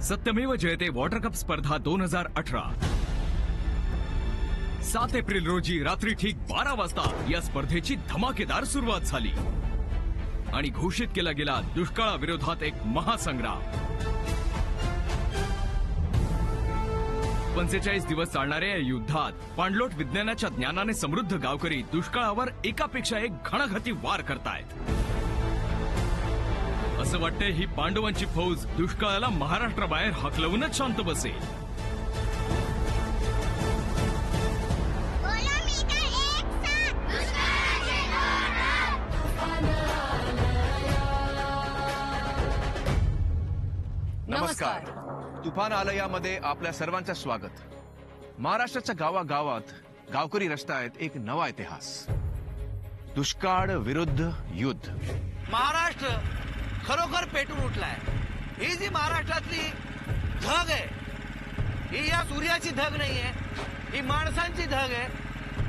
सत्यमेव जयते water cup स्पर्धा 2018 7 April रोजी रात्री ठीक 12 वाजता या स्पर्धेची धमाकेदार सुरुवात झाली आणि घोषित केला गेला दुष्काळाविरोधात एक महासंग्राम। 45 दिवस चालणाऱ्या या युद्धात पाणलोट विज्ञानाच्या ज्ञानाने समृद्ध गावकरी दुष्काळावर एकापेक्षा एक घणाघाती वार करतायत। असं वाटतंय ही पांडवांची फौज दुष्काळाला महाराष्ट्राबाहेर हकलवूनच शांत बसेल। नमस्कार। तुफान आलयामध्ये आपल्या सर्वांचं स्वागत। महाराष्ट्राच्या गावागावात गावकरी रचतायत एक नवा इतिहास, दुष्काळ विरुद्ध युद्ध। महाराष्ट्र खरोखर पेटून उठलाय। ही जी महाराष्ट्रातली धग आहे, ही या सूर्याची धग नाहीये, ही माणसांची धग आहे,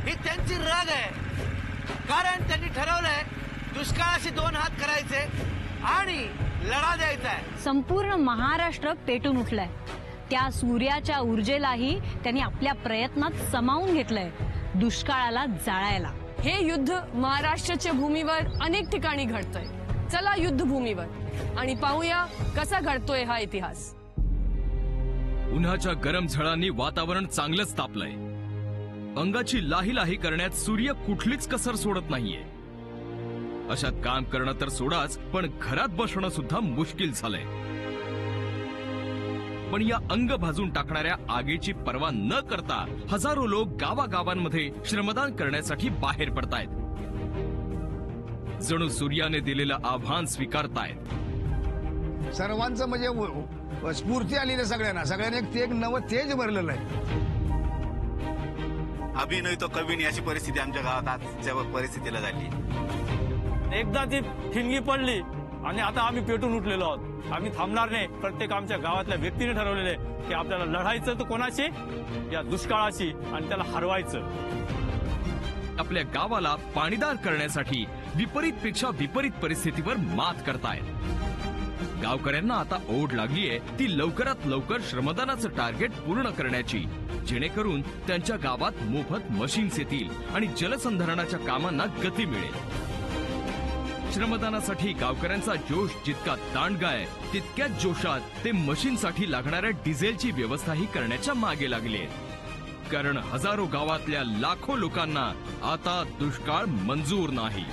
ही त्यांची रग आहे। कारण त्यांनी ठरवलंय दुष्काळाशी 2 हात करायचे आणि लढा द्यायचा आहे। संपूर्ण महाराष्ट्र पेटून उठलाय। त्या सूर्याच्या ऊर्जेलाही त्यांनी आपल्या प्रयत्नात समावून घेतलंय, दुष्काळाला जाळायला। हे युद्ध महाराष्ट्राच्या भूमीवर अनेक ठिकाणी घडतंय। चला युद्धभूमीवर आणि पाहूया कसा घडतोय हा इतिहास। उन्हाच्या गरम झळांनी वातावरण चांगलंच तापलंय। अंगाची लाही लाही करण्यात सूर्य कुठलीच कसर सोडत नाहीये। अशात काम करणं तर सोडाच, पण घरात बसणं सुद्धा मुश्किल झालंय। पण या अंग भाजून टाकणाऱ्या आगीची पर्वा न करता हजारो लोक गावागावांमध्ये श्रमदान करण्यासाठी बाहेर पडतायत। जणू सूर्याने दिलेलं आव्हान स्वीकारतायत। सर्वांचं म्हणजे स्फूर्ती आली ना सगळ्यांनी एक नवं तेज भरलेलं आहे। अभिनय तो कवी नाही अशी परिस्थिती आमच्या गावात आजच्या परिस्थितीला झाली। एकदा ती ठिणगी पडली आणि आता आम्ही पेटून उठलेलो आहोत। आम्ही थांबणार नाही। प्रत्येक आमच्या गावातल्या व्यक्तीने ठरवलेले की आपल्याला लढायचं तर कोणाशी, या दुष्काळाशी, आणि त्याला हरवायचं। आपल्या गावाला पाणीदार करण्यासाठी विपरीत पेक्षा विपरीत परिस्थितीवर मात करतायत। गावकऱ्यांना आता ओढ लागलीये ती लवकरात लवकर श्रमदानाचं टार्गेट पूर्ण करण्याची, जेणेकरून त्यांच्या गावात मोफत मशीन्स येतील आणि जलसंधारणाच्या कामांना गती मिळेल। श्रमदानासाठी गावकऱ्यांचा जोश जितका दांडगा आहे, तितक्याच जोशात ते मशीनसाठी लागणाऱ्या डिझेलची व्यवस्थाही करण्याच्या मागे लागले। कारण हजारो गावातल्या लाखो लोकांना आता दुष्काळ मंजूर नाही।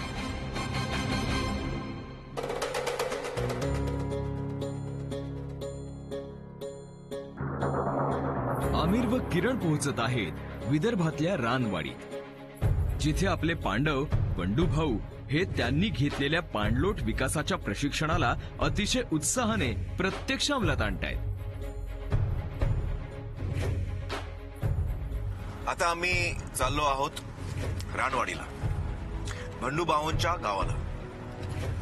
आमिर व किरण पोहोचत आहेत विदर्भातल्या रानवाडीत, जिथे आपले पांडव बंडू भाऊ हे त्यांनी घेतलेल्या पाणलोट विकासाच्या प्रशिक्षणाला अतिशय उत्साहाने प्रत्यक्ष अंमलात आणतायत। आता आम्ही चाललो आहोत रानवाडीला, बंडूभाऊंच्या गावाला।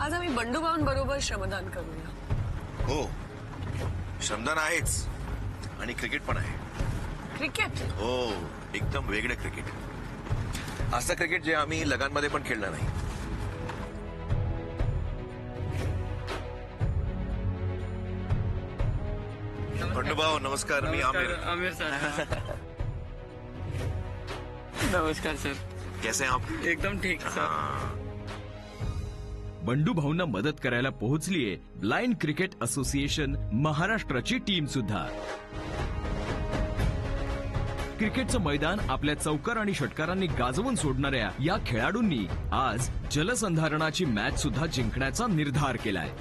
आज आम्ही बंडूभाऊंबरोबर श्रमदान करूया। हो, श्रमदान आहेच आणि क्रिकेट पण आहे। क्रिकेट? हो, एकदम वेगळे क्रिकेट। असं क्रिकेट जे आम्ही लगानमध्ये पण खेळलं नाही। बंडूभाऊ नमस्कार, मी आमिर सर। नमस्कार सर, कैसे हैं आप? एकदम ठीक सर। बंडू भाऊंना मदत करायला पोहोचलीये ब्लाइंड क्रिकेट असोसिएशन महाराष्ट्राची टीम सुद्धा। क्रिकेटचं मैदान आपल्या चौकार आणि षटकारांनी गाजवून सोडणाऱ्या या खेळाडूंनी आज जलसंधारणाची मॅच सुद्धा जिंकण्याचा निर्धार केलाय।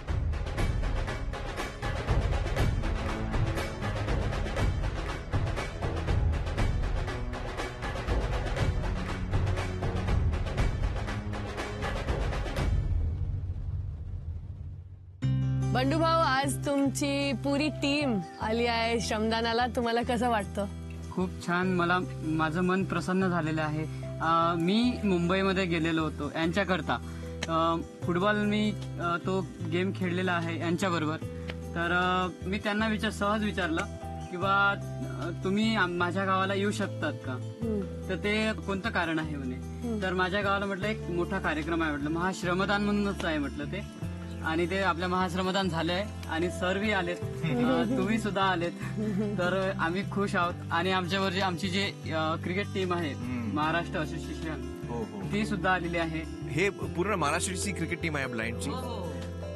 बंडूभाऊ, आज तुमची पुरी टीम आली आहे श्रमदानाला। तुम्हाला कसं वाटतं? खूप छान, मला माझं मन प्रसन्न झालेलं आहे। मी मुंबईमध्ये गेलेलो होतो यांच्याकरता। फुटबॉल मी तो गेम खेळलेला आहे यांच्याबरोबर। तर मी त्यांना सहज विचारलं की बा तुम्ही माझ्या गावाला येऊ शकतात का? तर ते कोणतं कारण आहे म्हणे। तर माझ्या गावाला म्हटलं एक मोठा कार्यक्रम आहे, म्हटलं महाश्रमदान म्हणूनच आहे म्हटलं ते। आणि ते आपल्या महाश्रमदान झालंय आणि सरही आलेत, तुम्ही सुद्धा आलेत, तर आम्ही खुश आहोत. आणि आमच्यावर आमची जे क्रिकेट टीम आहे महाराष्ट्र असोसिएशन, हो हो. ती सुद्धा आलेली आहे. हे पूर्ण महाराष्ट्राची क्रिकेट टीम आहे ब्लाइंडची.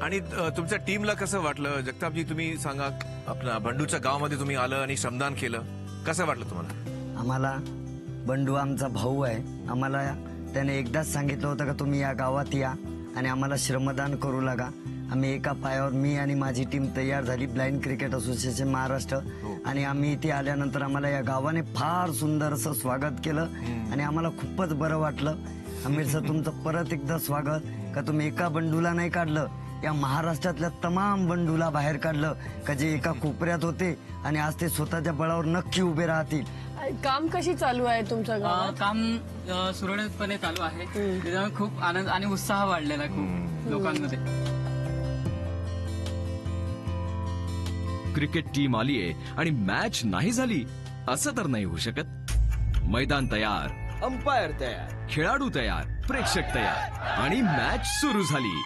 आणि तुमच्या टीमला कसं वाटलं? जगतापजी, तुम्ही सांगा. आपल्या बंडूच्या गावामध्ये तुम्ही आलं आणि श्रमदान केलं, कसं वाटलं तुम्हाला? आम्हाला बंडू आमचा भाऊ आहे. आम्हाला त्याने एकदाच सांगितलं होतं का तुम्ही या गावात या आणि आम्हाला श्रमदान करू लागा. आम्ही एका पायावर, मी आणि माझी टीम तयार झाली, ब्लाइंड क्रिकेट असोसिएशन महाराष्ट्र. आणि आम्ही इथे आल्यानंतर आम्हाला या गावाने फार सुंदर असं स्वागत केलं आणि आम्हाला खूपच बरं वाटलं. आमिर सर, तुमचं परत एकदा स्वागत. का तुम्ही एका बंडूला नाही काढलं, या महाराष्ट्रातल्या तमाम बंडूला बाहेर काढलं का जे एका कोपऱ्यात होते आणि आज ते स्वतःच्या बळावर नक्की उभे राहतील. काम कशी चालू आहे तुमचं गावात? काम सुरळीतपणे चालू आहे. त्याच्यामुळे खूप आनंद आणि उत्साह वाढलेला आहे खूप लोकांमध्ये. क्रिकेट टीम आलीये आणि मॅच नाही झाली असं तर नाही होऊ शकत. मैदान तयार, अंपायर तयार, खेळाडू तयार, प्रेक्षक तयार आणि मॅच सुरू झाली.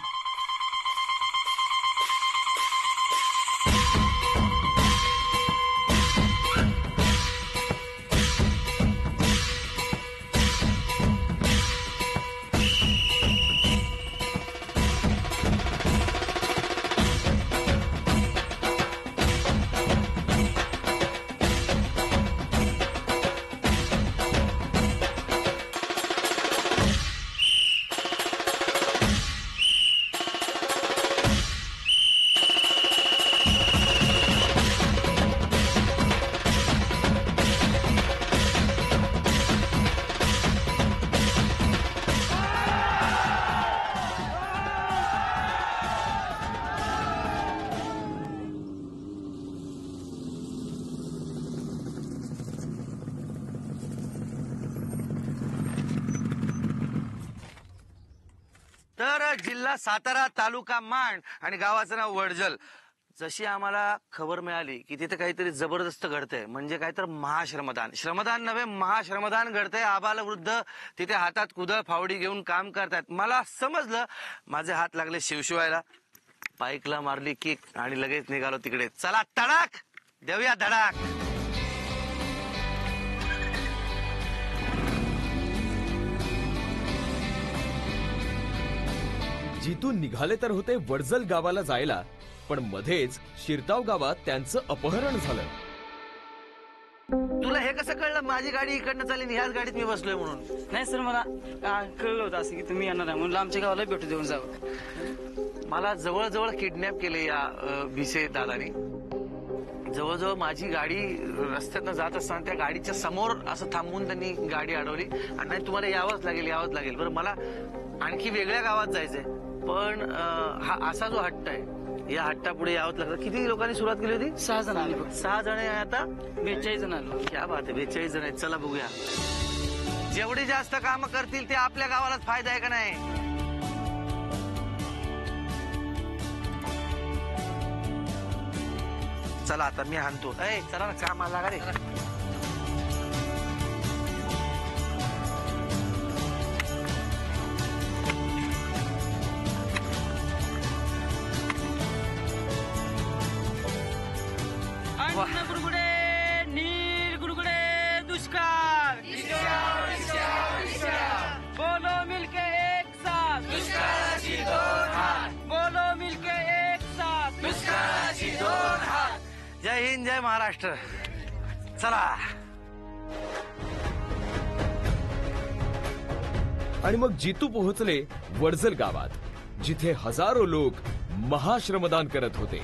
तर जिल्हा सातारा, तालुका माण आणि गावाचं नाव वडजल. जशी आम्हाला खबर मिळाली की तिथे काहीतरी जबरदस्त घडतंय, म्हणजे काय तर महाश्रमदान, श्रमदान नव्हे महाश्रमदान घडतंय. आबाल वृद्ध तिथे हातात कुदळ फावडी घेऊन काम करतायत. मला समजलं, माझे हात लागले शिवशिवायला, बाईकला मारली किक आणि लगेच निघालो तिकडे. चला तडाक देऊया धडाक. जिथून निघाले तर होते वडजल गावाला जायला, पण मध्येच शिरताव गावात त्यांचं अपहरण झालं. तुला हे कसं कळलं माझी गाडी इकडनं चालली आणि ह्याच गाडीत मी बसलोय म्हणून? नाही सर, मला कळलं होतं असं की तुम्ही येणार आहे म्हणून आमच्या गावाला भेटू देऊन जावं. मला जवळजवळ किडनॅप केले या भिसे दादानी. जवळजवळ माझी गाडी रस्त्यातनं जात असताना त्या गाडीच्या समोर असं थांबवून त्यांनी गाडी अडवली आणि नाही तुम्हाला यावंच लागेल. बरं, मला आणखी वेगळ्या गावात जायचंय, पण हा असा जो हट्ट आहे, या हट्टापुढे यावंच लागतं. किती लोकांनी सुरुवात केली होती? 6 जणांनी. 6 जण आहे आता? 42 जण आलो. क्या बात आहे, 42 जण आहेत. चला बघूया, जेवढे जास्त काम करतील ते आपल्या गावालाच फायदा आहे का नाही? चला आता मी हाणतो. चला ना, कामाला लागा रे. गुडगुडे नील गुडगुडे दुष्काळ, बोलो मिलके एक साथ, दुष्काळाची 2 हात, बोलो मिलके एक साथ, दुष्काळाची 2 हात. जय हिंद, जय महाराष्ट्र. चला. आणि मग जितू पोहोचले वडजल गावात, जिथे हजारो लोक महाश्रमदान करत होते.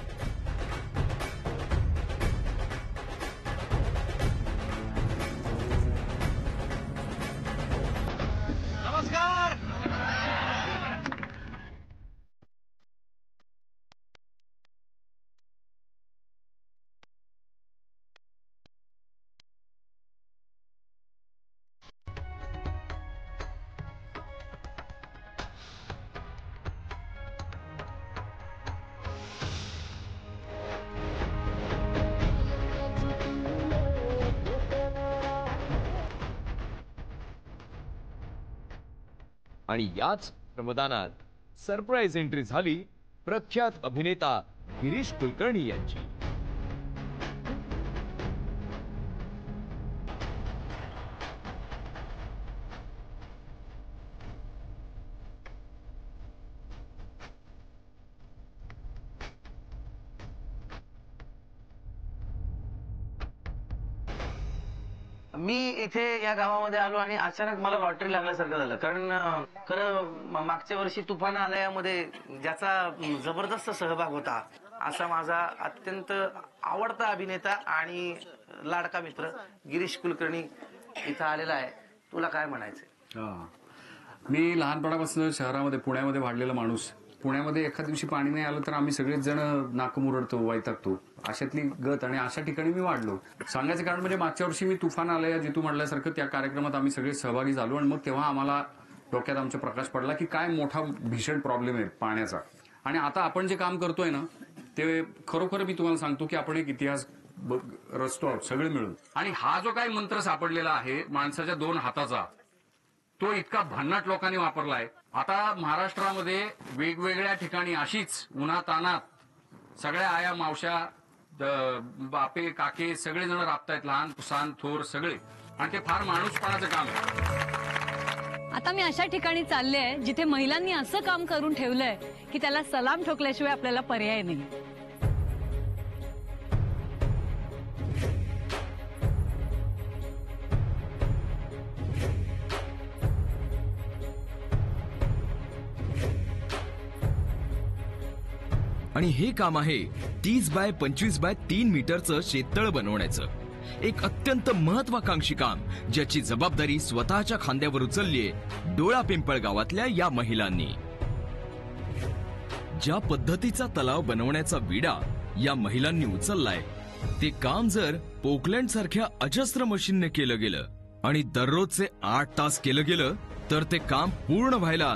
नमस्कार. आणि याच श्रमदानात सरप्राईज एंट्री झाली प्रख्यात अभिनेता गिरीश कुलकर्णी यांची. मी इथे या गावामध्ये आलो आणि अचानक मला लॉटरी लागल्यासारखं झालं. कारण खरं मागच्या वर्षी तुफान आलयामध्ये ज्याचा जबरदस्त सहभाग होता असा माझा अत्यंत आवडता अभिनेता आणि लाडका मित्र गिरीश कुलकर्णी इथं आलेला आहे. तुला काय म्हणायचंय? मी लहानपणापासून शहरामध्ये पुण्यामध्ये वाढलेला माणूस. पुण्यामध्ये एखाद दिवशी पाणी नाही आलं तर आम्ही सगळेच जण नाक मुरडतो, वैतागतो. अशातली गत आणि अशा ठिकाणी मी वाढलो. सांगायचं कारण म्हणजे मागच्या वर्षी मी तुफान आलया जितू म्हटल्यासारखं त्या कार्यक्रमात आम्ही सगळे सहभागी झालो आणि मग तेव्हा आम्हाला डोक्यात आमचा प्रकाश पडला की काय मोठा भीषण प्रॉब्लेम आहे पाण्याचा. आणि आता आपण जे काम करतोय ना ते खरोखर मी तुम्हाला सांगतो की आपण एक इतिहास रचतो आहोत सगळे मिळून. आणि हा जो काही मंत्र सापडलेला आहे माणसाच्या 2 हाताचा, तो इतका भन्नाट लोकांनी वापरलाय. आता महाराष्ट्रामध्ये वेगवेगळ्या ठिकाणी अशीच उन्हातानात सगळ्या आया मावश्या बापे काके सगळेजण राबतायत, लहान सान थोर सगळे. आणि ते फार माणूसपणाचं काम आहे. आता मी अशा ठिकाणी चालले आहे जिथे महिलांनी असं काम करून ठेवलंय की त्याला सलाम ठोकल्याशिवाय आपल्याला पर्याय नाही. आणि हे काम आहे 30 बाय 25 बाय 3 मीटरचं शेततळ बनवण्याचं. एक अत्यंत महत्वाकांक्षी काम ज्याची जबाबदारी स्वतःच्या खांद्यावर उचललीये डोळा पिंपळ गावातल्या या महिलांनी. ज्या पद्धतीचा तलाव बनवण्याचा विडा या महिलांनी उचललाय ते काम जर पोकलँड सारख्या अजस्त्र मशीनने केलं गेलं आणि दररोजचे 8 तास केलं गेलं तर ते काम पूर्ण व्हायला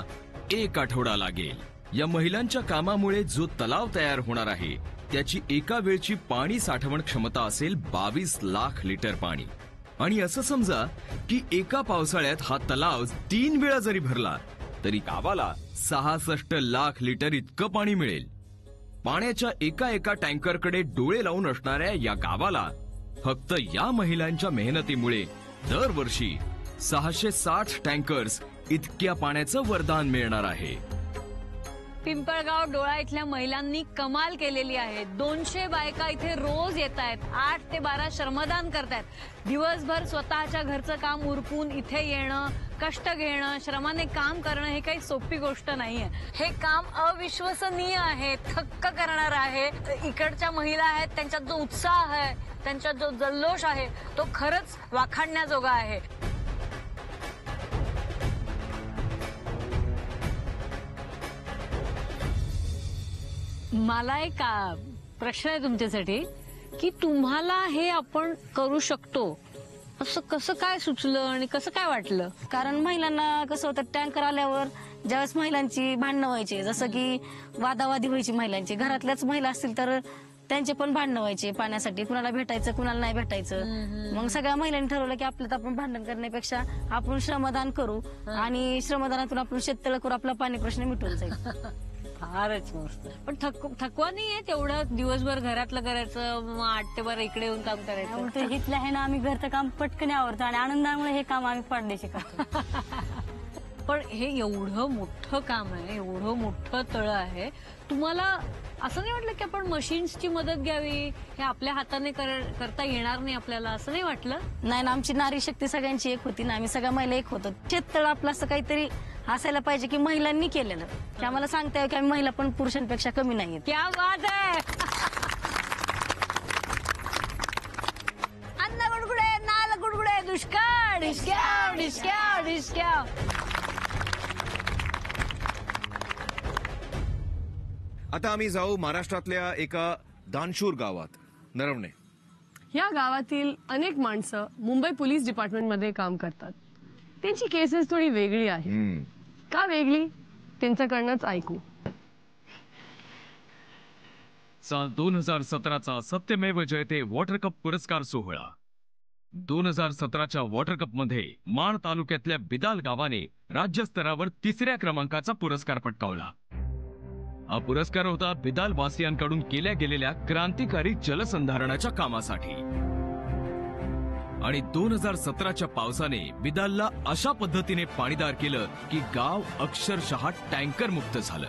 1 आठवडा लागेल. या महिलांच्या कामामुळे जो तलाव तयार होणार आहे त्याची एका वेळची पाणी साठवण क्षमता असेल 22 लाख लिटर पाणी. आणि असं समजा की एका पावसाळ्यात हा तलाव 3 वेळा जरी भरला तरी गावाला 66 लाख लिटर इतकं पाणी मिळेल. पाण्याच्या एका एका टँकरकडे डोळे लावून असणाऱ्या या गावाला फक्त या महिलांच्या मेहनतीमुळे दरवर्षी 660 टँकर्स इतक्या पाण्याचं वरदान मिळणार आहे. पिंपळगाव डोळा इथल्या महिलांनी कमाल केलेली आहे. 200 बायका इथे रोज येत आहेत, 8 ते 12 श्रमदान करतायत. दिवसभर स्वतःच्या घरचं काम उरकून इथे येणं, कष्ट घेणं, श्रमाने काम करणं हे काही सोपी गोष्ट नाहीये. हे काम अविश्वसनीय आहे, थक्क करणार आहे. इकडच्या महिला आहेत त्यांच्यात जो उत्साह आहे, त्यांच्यात जो जल्लोष आहे तो खरंच वाखाणण्याजोगा आहे. मला एक प्रश्न आहे तुमच्यासाठी की तुम्हाला हे आपण करू शकतो असं कसं काय सुचलं आणि कसं काय वाटलं? कारण महिलांना कसं होतं, टँकर आल्यावर ज्यावेळेस महिलांची भांडणं व्हायची, जसं की वादावादी व्हायची महिलांची, घरातल्याच महिला असतील तर त्यांचे पण भांडणं व्हायचे पाण्यासाठी, कुणाला भेटायचं कुणाला नाही भेटायचं. मग सगळ्या महिलांनी ठरवलं की आपल्यात आपण भांडण करण्यापेक्षा आपण श्रमदान करू आणि श्रमदानातून आपण शेततळ करू, आपला पाणी प्रश्न मिटून जाईल. फारच मस्त. पण थकवा नाहीये तेवढं दिवसभर घरातलं करायचं, मग 8 ते 12 इकडे येऊन काम करायचं? इथलं आहे ना, आम्ही घरचं काम पटकन आवडतं आणि आनंदामुळे हे काम आम्ही पाडदेशी करतो. पण हे एवढं मोठं काम आहे, एवढं मोठं तळ आहे, तुम्हाला असं नाही वाटलं की आपण मशीन्सची मदत घ्यावी? हे आपल्या हाताने करता येणार नाही आपल्याला, असं नाही वाटलं? नाही ना, आमची नारी शक्ती सगळ्यांची एक होती ना, आम्ही सगळ्या महिला एक होतो. शेततळ आपलं असं काहीतरी असायला पाहिजे की महिलांनी केलेलं, की आम्हाला सांगता येईल की आम्ही महिला पण पुरुषांपेक्षा कमी नाहीये. क्या बात आहे. अन्न गुडगुडे, नाल गुडगुडे, दुष्काळ डिस्क्याव डिस्क्याव डिस्क्याव. आता आम्ही जाऊ महाराष्ट्रातल्या एका दानशूर गावात, नरवणे. या गावातील अनेक माणसं मुंबई पोलीस डिपार्टमेंटमध्ये काम करतात. त्यांची केसेस थोडी वेगळी आहे. का वेगळी त्यांच्याकडनंच ऐकू. 2017चा सत्यमेव जयते वॉटर कप पुरस्कार सोहळा. 2017च्या वॉटर कप मध्ये माण तालुक्यातल्या बिदाल गावाने राज्यस्तरावर 3ऱ्या क्रमांकाचा पुरस्कार पटकावला. हा पुरस्कार होता बिदाल वासियांकडून केल्या गेलेल्या क्रांतिकारी जलसंधारणाच्या कामासाठी. आणि 2017च्या पावसाने बिदालला अशा पद्धतीने पाणीदार केलं की गाव अक्षरशः टँकर मुक्त झालं.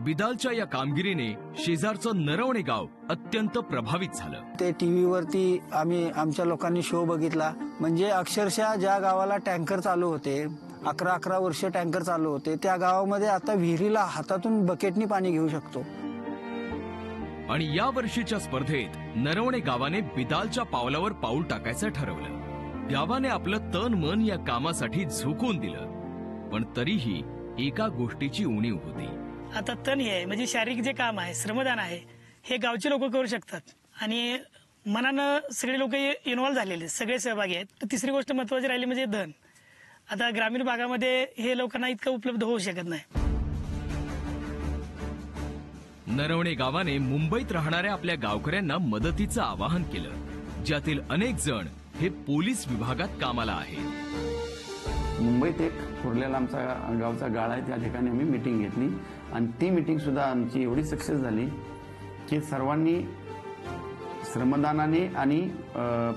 बिदालच्या या कामगिरीने शेजारचं नरवणे गाव अत्यंत प्रभावित झालं. ते टीव्हीवरती आम्ही आमच्या लोकांनी शो बघितला. म्हणजे अक्षरशः ज्या गावाला टँकर चालू होते, 11 वर्ष टँकर चालू होते, त्या गावामध्ये आता विहिरीला हातातून बकेटनी पाणी घेऊ शकतो. आणि या वर्षीच्या स्पर्धेत नरवणे गावाने बिदालच्या पावलावर पाऊल टाकायचं ठरवलं. गावाने आपलं तन मन या कामासाठी झोकून दिलं. पण तरीही एका गोष्टीची उणीव होती. आता तण आहे म्हणजे शारीरिक जे काम आहे, श्रमदान आहे, हे गावचे लोक करू शकतात आणि मनानं सगळे लोक इन्व्हॉल्व्ह झालेले, सगळे सहभागी आहेत. तर तिसरी गोष्ट महत्वाची राहिली म्हणजे धन. आता ग्रामीण भागामध्ये हे लोकांना इतकं उपलब्ध होऊ शकत नाही. नरवणे गावाने मुंबईत राहणाऱ्या आपल्या गावकऱ्यांना मदतीचं आवाहन केलं, ज्यातील अनेक जण हे पोलीस विभागात कामाला आहेत. मुंबईत एक कुर्ल्याला आमचा गावचा गाळा आहे, त्या ठिकाणी आम्ही मीटिंग घेतली आणि ती मीटिंग सुद्धा आमची एवढी सक्सेस झाली की सर्वांनी श्रमदानाने आणि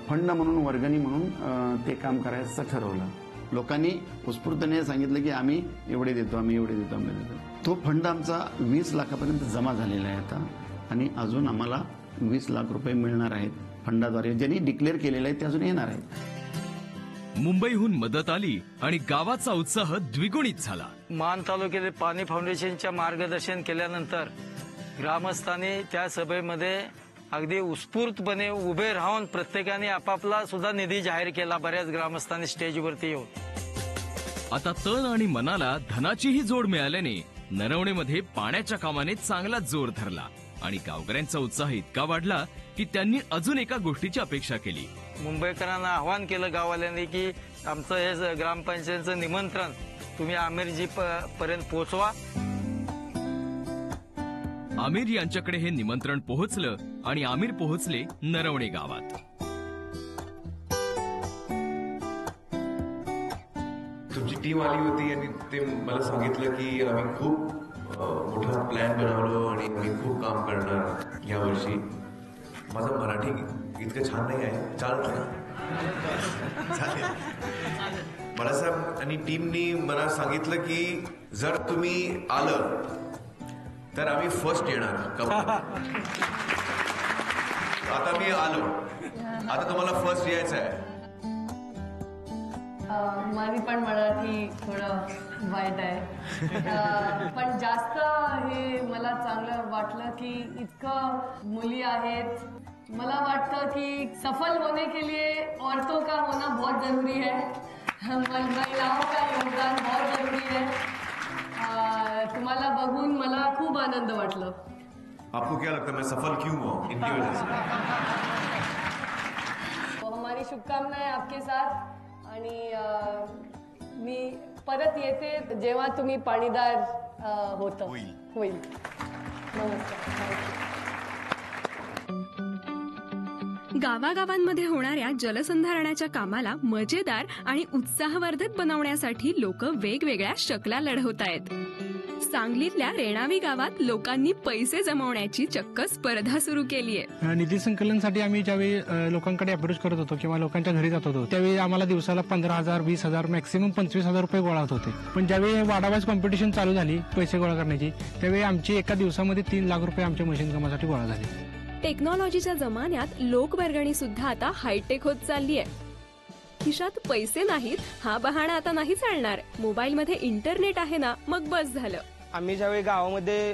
फंड म्हणून, वर्गणी म्हणून ते काम करायचं ठरवलं. लोकांनी उत्स्फूर्तपणे सांगितलं की आम्ही एवढे देतो, आम्ही एवढे देतो, आम्ही देतो. तो फंड आमचा 20 लाखापर्यंत जमा झालेला आहे आता आणि अजून आम्हाला 20 लाख रुपये मिळणार आहेत फंडाद्वारे. ज्यांनी डिक्लेअर केलेलं आहे ते अजून येणार आहेत. मुंबईहून मदत आली आणि गावाचा उत्साह द्विगुणित झाला. मान तालुक्यातील पाणी फाउंडेशनच्या मार्गदर्शन केल्यानंतर ग्रामस्थांनी त्या सभेमध्ये अगदी उत्स्फूर्तपणे उभे राहून प्रत्येकाने आपापला सुद्धा निधी जाहीर केला. बऱ्याच ग्रामस्थांनी स्टेजवरती येऊन. आता तन आणि मनाला धनाचीही जोड मिळाल्याने नरवणेमध्ये पाण्याच्या कामाने चांगला जोर धरला आणि गावकऱ्यांचा उत्साह इतका वाढला की त्यांनी अजून एका गोष्टीची अपेक्षा केली. मुंबईकरांना आवाहन केलं गाववाल्यांनी की आमचं हे ग्रामपंचायतचं निमंत्रण तुम्ही आमिरजी पर्यंत पोहोचवा. आमिर यांच्याकडे हे निमंत्रण पोहोचलं आणि आमिर पोहोचले नरवणे गावात. तुमची टीम आली होती आणि ते मला सांगितलं की आम्ही खूप मोठा प्लॅन बनवलो आणि आम्ही खूप काम करणार या वर्षी. माझं मराठी इतकं छान नाही आहे, चालतं ना? चालेल. बाळासाहेब आणि टीमनी मला सांगितलं की जर तुम्ही आलं तर आम्ही फर्स्ट येणार. आता मी आलो, आता तुम्हाला फर्स्ट यायचं आहे. माझी पण मराठी थोडं वाईट आहे, पण जास्त हे मला चांगलं वाटलं की इतकं मुली आहेत. मला वाटतं की सफल होने के लिए औरतों का होना बहुत जरूरी है, महिलाओं का योगदान बहुत जरूरी है. तुम्हाला बघून मला खूप आनंद वाटलं. आपको क्या लगता है मैं सफल क्यों हुआ इनकी वजह से? हमारी शुभकामनाएं आपके साथ आणि मी परत येते जेव्हा तुम्ही पाणीदार होईल. नमस्कार. गावागावांमध्ये होणाऱ्या जलसंधारणाच्या कामाला मजेदार आणि उत्साहवर्धक बनवण्यासाठी लोक वेगवेगळ्या शकला लढवत आहेत. सांगलीतल्या रेणावी गावात लोकांनी पैसे जमवण्याची चक्क स्पर्धा सुरू केली आहे. निधी संकलनासाठी आम्ही ज्यावेळी लोकांकडे अप्रोच करत होतो किंवा लोकांच्या घरी जात होतो त्यावेळी आम्हाला दिवसाला 15,000, 20,000, मॅक्सिमम 25,000 रुपये गोळा होत होते. पण ज्यावेळी वाडावाईज कॉम्पिटिशन चालू झाली पैसे गोळा करण्याची, त्यावेळी आमची एका दिवसामध्ये 3 लाख रुपये आमच्या मशीन कामासाठी गोळा झाले. टेक्नॉलॉजीच्या जमान्यात लोकवर्गणी सुद्धा आता हायटेक होत चालली आहे. खिशात पैसे नाहीत हा बहाणा आता नाही चालणार. मोबाईलमध्ये इंटरनेट आहे ना, मग बस झालं. आम्ही ज्यावेळी गावामध्ये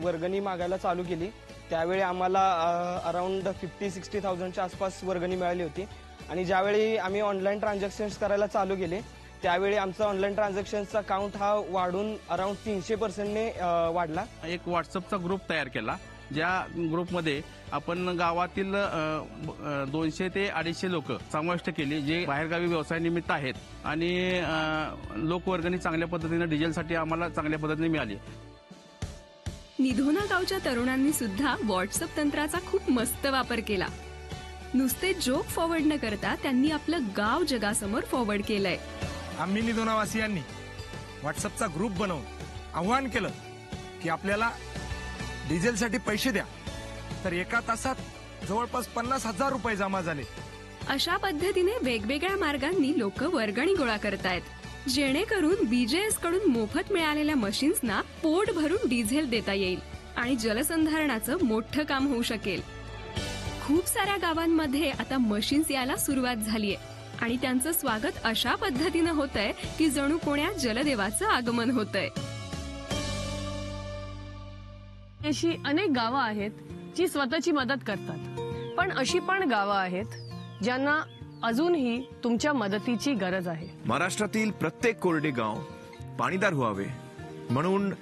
वर्गणी मागायला चालू केली त्यावेळी आम्हाला अराउंड 50-60,000च्या आसपास वर्गणी मिळाली होती. आणि ज्यावेळी आम्ही ऑनलाईन ट्रान्झॅक्शन्स करायला चालू केले त्यावेळी आमचा ऑनलाईन ट्रान्झॅक्शन्सचा काउंट हा वाढून अराउंड 300%ने वाढला. एक व्हॉट्सअपचा ग्रुप तयार केला ज्या ग्रुपमध्ये आपण गावातील 200 ते 250 लोक समाविष्ट केली जे बाहेरगावी व्यवसायानिमित्त आहेत आणि लोकवर्गणी चांगल्या पद्धतीने डिझेलसाठी आम्हाला चांगल्या पद्धतीने मिळाली. निधोना गावच्या तरुणांनी सुद्धा व्हॉट्सअप तंत्राचा खूप मस्त वापर केला. नुसते जोक फॉरवर्ड न करता त्यांनी आपलं गाव जगासमोर फॉरवर्ड केलंय. आम्ही निधोनावासियांनी व्हॉट्सअपचा ग्रुप बनवून आव्हान केलं की आपल्याला डिझेलसाठी पैसे द्या, तर एका तासात जवळपास 50,000 रुपये जमा झाले. अशा पद्धतीने वेगवेगळ्या मार्गांनी लोक वर्गणी गोळा करतायत, जेणेकरून बीजेएस कडून मोफत मिळालेल्या मशीन्सना पोट भरून डिझेल देता येईल आणि जलसंधारणाचं मोठं काम होऊ शकेल. खूप साऱ्या गावांमध्ये आता मशीन्स यायला सुरुवात झालीय आणि त्यांचं स्वागत अशा पद्धतीनं होतंय की जणू कोण्या जलदेवाचं आगमन होतंय. अशी अनेक गावं आहेत जी स्वतःची मदत करतात, पण अशी पण गावं आहेत ज्यांना अजूनही तुमच्या मदतीची गरज आहे. महाराष्ट्रातील प्रत्येक कोरडे गाव पाणीदार व्हावे म्हणून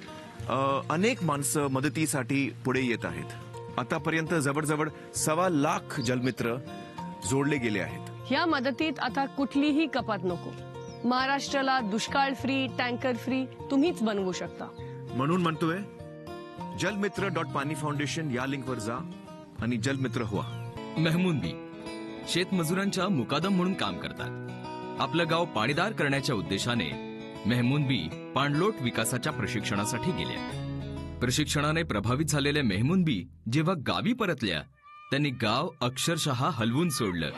अनेक माणसं मदतीसाठी पुढे येत आहेत. आतापर्यंत जवळजवळ 1.25 लाख जलमित्र जोडले गेले आहेत. या मदतीत आता कुठलीही कपात नको. महाराष्ट्राला दुष्काळ फ्री, टँकर फ्री तुम्हीच बनवू शकता. म्हणून म्हणतोय jalmitra.panifoundation या लिंकवर जा आणि जलमित्र व्हा. मेहमूनबी शेतमजुरांच्या मुकादम म्हणून काम करतात. आपलं गाव पाणीदार करण्याच्या उद्देशाने मेहमूनबी पाणलोट विकासाच्या प्रशिक्षणासाठी गेल्या. प्रशिक्षणाने प्रभावित झालेल्या मेहमूनबी जेव्हा गावी परतल्या त्यांनी गाव अक्षरशः हलवून सोडलं.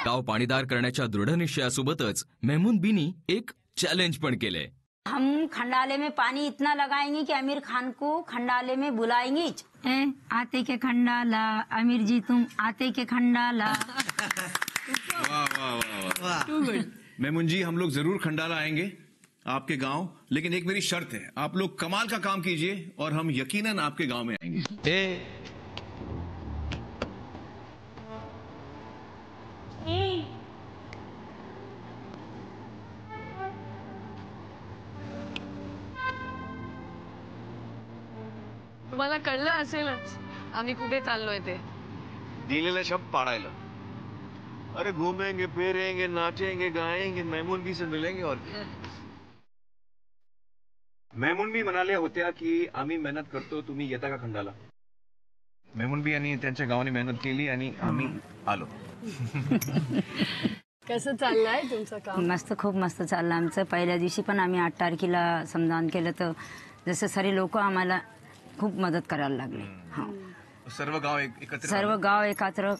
गाव पाणीदार करण्याच्या दृढनिश्चयासोबतच मेहमूनबीनी एक चॅलेंज पण केलंय. हम खंडाले में पानी इतना लगाएंगे कि आमिर खान को खंडाले में बुलाएंगे. आते के खंडाला आमिर जी, तुम आते के खंडाला. मेमून जी, हम लोग जरूर खंडाला आएंगे आपके गांव, लेकिन एक मेरी शर्त है, आप लोग कमाल का काम कीजिए और हम यकीनन आपके गांव में आएंगे. तुम्हाला कळलं असेलच आम्ही कुठे चाललोय ते. दिलेला शब्द पाळायला. अरे घूमेंगे फिरेंगे नाचेंगे गाएंगे, मेमून भी से मिलेंगे. और मेमून भी म्हणाले होत्या की आम्ही मेहनत करतो, तुम्ही येता का खंडाला. मेमून भी आणि त्यांच्या गावाने मेहनत केली आणि आम्ही आलो. कसं चाललंय तुमचं काम? मस्त, खूप मस्त चाललं आमचं. पहिल्या दिवशी पण आम्ही 8 तारखेला समजावून केलं तर जसं सारे लोक आम्हाला खूप मदत करायला लागले. सर्व गाव एकत्र.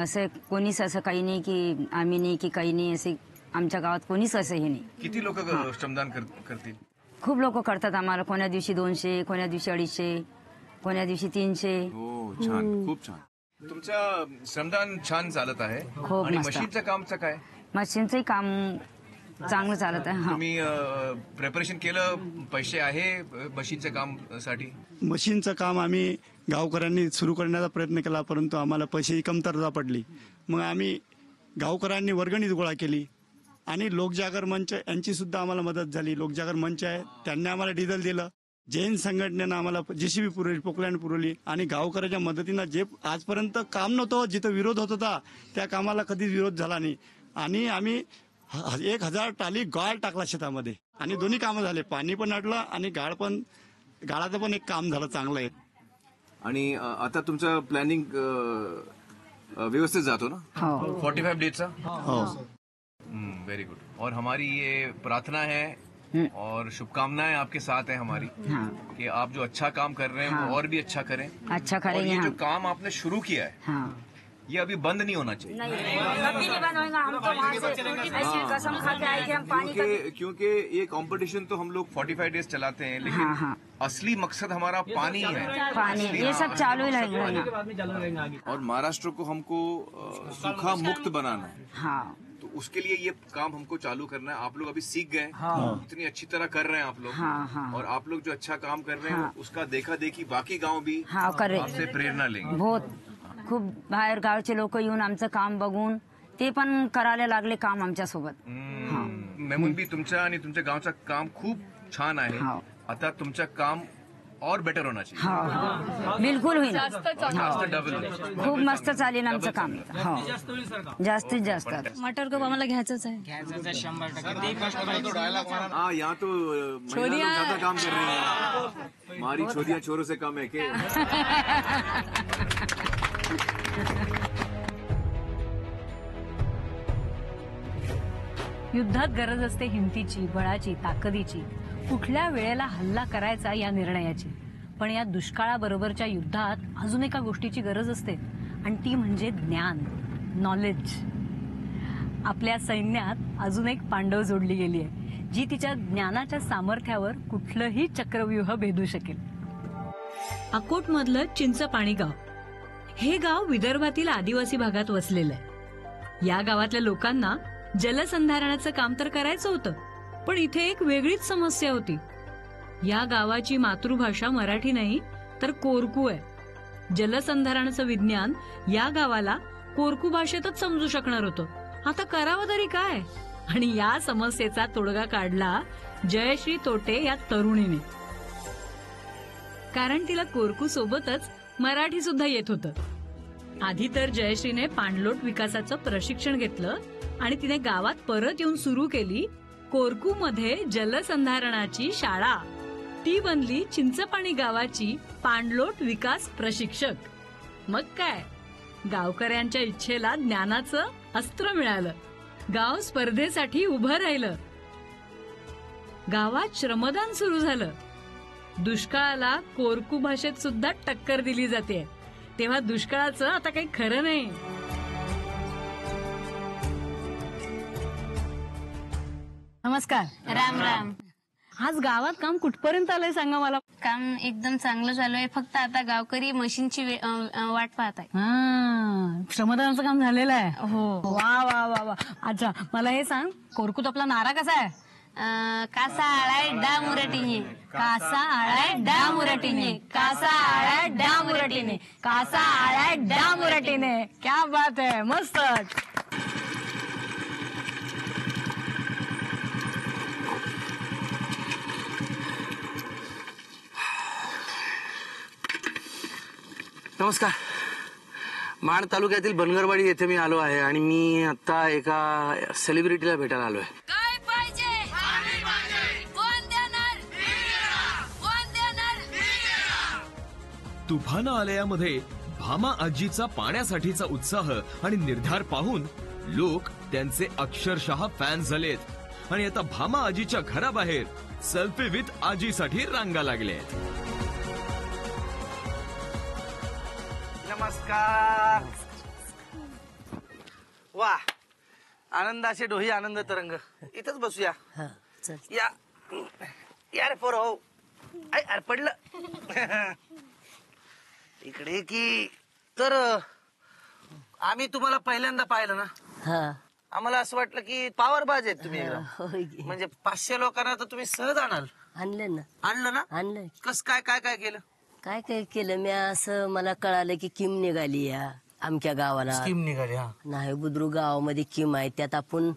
असं कोणीच असं काही नाही की आम्ही नाही की काही नाही, असे आमच्या गावात कोणीच असं हे नाही. किती लोक श्रमदान करतील? खूप लोक करतात आम्हाला. कोण्या दिवशी 200, कोण्या दिवशी 250, कोण्या दिवशी 300. हो, छान, खूप छान. तुमचं श्रमदान छान चालत आहे. खूप आणि मस्त. मशीनचं कामचं काय? मशीनचंही काम चांगलं चालत आहे. तुम्ही प्रिपरेशन केलं, पैसे आहे मशीनच्या काम साठी? मशीनचं काम आम्ही गावकऱ्यांनी सुरू करण्याचा प्रयत्न केला, परंतु आम्हाला पैशाची कमतरता पडली. मग आम्ही गावकऱ्यांनी वर्गणी गोळा केली आणि लोकजागर मंच यांची सुद्धा आम्हाला मदत झाली. लोकजागर मंच आहे, त्यांनी आम्हाला डिझेल दिलं. जैन संघटनेनं आम्हाला JCB पुरवली, पोकलँड पुरवली आणि गावकऱ्याच्या मदतीनं जे आजपर्यंत काम नव्हतं, जिथं विरोध होत होता त्या कामाला कधीच विरोध झाला नाही. आणि आम्ही 1000 टाली गाळ टाकला शेतामध्ये आणि दोन्ही कामं झाले. पाणी पण अडलं आणि गाळाचं पण एक काम झालं चांगलं आहे. आणि आता तुमचं प्लॅनिंग व्यवस्थित जातो ना? 45 डेजचा? Very good. और हमारी ये प्रार्थना है और शुभकामनाएं आपके साथ है हमारी, कि आप जो अच्छा काम कर रहे हैं वो और भी अच्छा करें. अच्छा करेंगे. और ये जो काम आपने शुरू किया है ये अभी बंद नहीं होना चाहिए. कभी नहीं बंद होगा. हम तो वहाँ से ऐसी कसम खा के आए थे हम पानी का. क्योंकि ये कंपटीशन तो हम लोग 45 डेज चलाते हैं, लेकिन असली मकसद हमारा पानी है. पानी ये सब चालू ही रहेगा. और महाराष्ट्र को हमको सूखा मुक्त बनाना है. तो उसके लिए ये काम हमको चालू करना है. आप लोग अभी सीख गए, इतनी अच्छी तरह कर रहे हैं आप लोग. और आप लोग जो अच्छा काम कर रहे हैं उसका देखा देखी बाकी गांव भी आपसे प्रेरणा लेंगे. बहुत खूप बाहेर गावचे लोक येऊन आमचं काम बघून ते पण करायला लागले काम आमच्या सोबत. मेमून भी तुमच्या आणि तुमच्या गावचं काम खूप छान आहे. आता तुमचं काम और बेटर होना चाहिए. बिलकुल होईल. जास्त डबल. खूप मस्त चालेल आमचं काम. जास्तीत जास्त. मटर को आम्हाला घ्यायचंच आहे. 100%. हाँ, यहाँ तो महिला लोग ज्यादा काम कर रही हैं. हमारी छोरियां छोरों से कम है क्या? युद्धात गरज असते हिमतीची, बळाची, ताकदीची. कुठल्या वेळेला हल्ला करायचा या निर्णयाची. पण या दुष्काळाबरोबरच्या युद्धात अजून एका गोष्टीची गरज असते आणि ती म्हणजे ज्ञान, नॉलेज. आपल्या सैन्यात अजून एक पांडव जोडली गेली आहे जी तिच्या ज्ञानाच्या सामर्थ्यावर कुठलंही चक्रव्यूह भेदू शकेल. अकोटमधलं चिंचपाणी गाव हे गाव विदर्भातील आदिवासी भागात वसलेलं आहे. या गावातल्या लोकांना जलसंधारणाचं काम तर करायचं होतं, पण इथे एक वेगळीच समस्या होती. या गावाची मातृभाषा मराठी नाही तर कोरकू आहे. जलसंधारणाचं विज्ञान या गावाला कोरकू भाषेतच समजू शकणार होतं. आता करावं तरी काय? आणि या समस्येचा तोडगा काढला जयश्री तोटे या तरुणीने. कारण तिला कोरकू सोबतच मराठी सुद्धा येत होतं. आधी तर जयश्रीने पाणलोट विकासाचं प्रशिक्षण घेतलं आणि तिने गावात परत येऊन सुरू केली कोरकू मध्ये जलसंधारणाची शाळा. ती बनली चिंचपाणी गावाची पाणलोट विकास प्रशिक्षक. मग काय, गावकऱ्यांच्या इच्छेला ज्ञानाचं अस्त्र मिळालं. गाव स्पर्धेसाठी उभं राहिलं. गावात श्रमदान सुरू झालं. दुष्काळाला कोरकू भाषेत सुद्धा टक्कर दिली जाते. तेव्हा दुष्काळाचं आता काही खरं नाही. नमस्कार. राम राम. आज गावात काम कुठपर्यंत आलंय सांगा मला. काम एकदम चांगलं चालू आहे. फक्त आता गावकरी मशीनची वाट पाहत आहे. श्रमदानाचं काम झालेलं आहे. हो. वा वा वा वा. अच्छा, मला हे सांग, कोरकूत आपला नारा कसा आहे? कासा आळाय डा मुरटीने, कासा आळाय डा मुरटीने, कासा आळाय डा मुरटीने, कासा आळाय डा मुरटीने. क्या बात आहे, मस्त. नमस्कार. माण तालुक्यातील बनगरवाडी येथे मी आलो आहे आणि मी आता एका सेलिब्रिटीला भेटायला आलोय. काय पाहिजे? कोण देणार? कोण देणार? तुफान आलयामध्ये भामा आजीचा पाण्यासाठीचा उत्साह आणि निर्धार पाहून लोक त्यांचे अक्षरशः फॅन झालेत. आणि आता भामा आजीच्या घराबाहेर सेल्फी विथ आजीसाठी रांगा लागलेत. नमस्कार. वा, आनंदाचे डोही आनंद तरंग. इथंच बसूया. या यार पोर हो. अरे पडलं. इकडे की तर आम्ही तुम्हाला पहिल्यांदा पाहिलं ना, आम्हाला असं वाटलं की पॉवर बाज आहेत तुम्ही एकदम. म्हणजे 500 लोकांना तर तुम्ही सहज आणाल. आणलं ना. आणलं ना. आणलं. कस काय काय काय केलं? काय काय केलं मी, असं मला कळालं की किम निघाली या आमच्या गावाला. स्कीम निघाली. हा, नाही बुद्रुक गावामध्ये किम आहे, त्यात आपण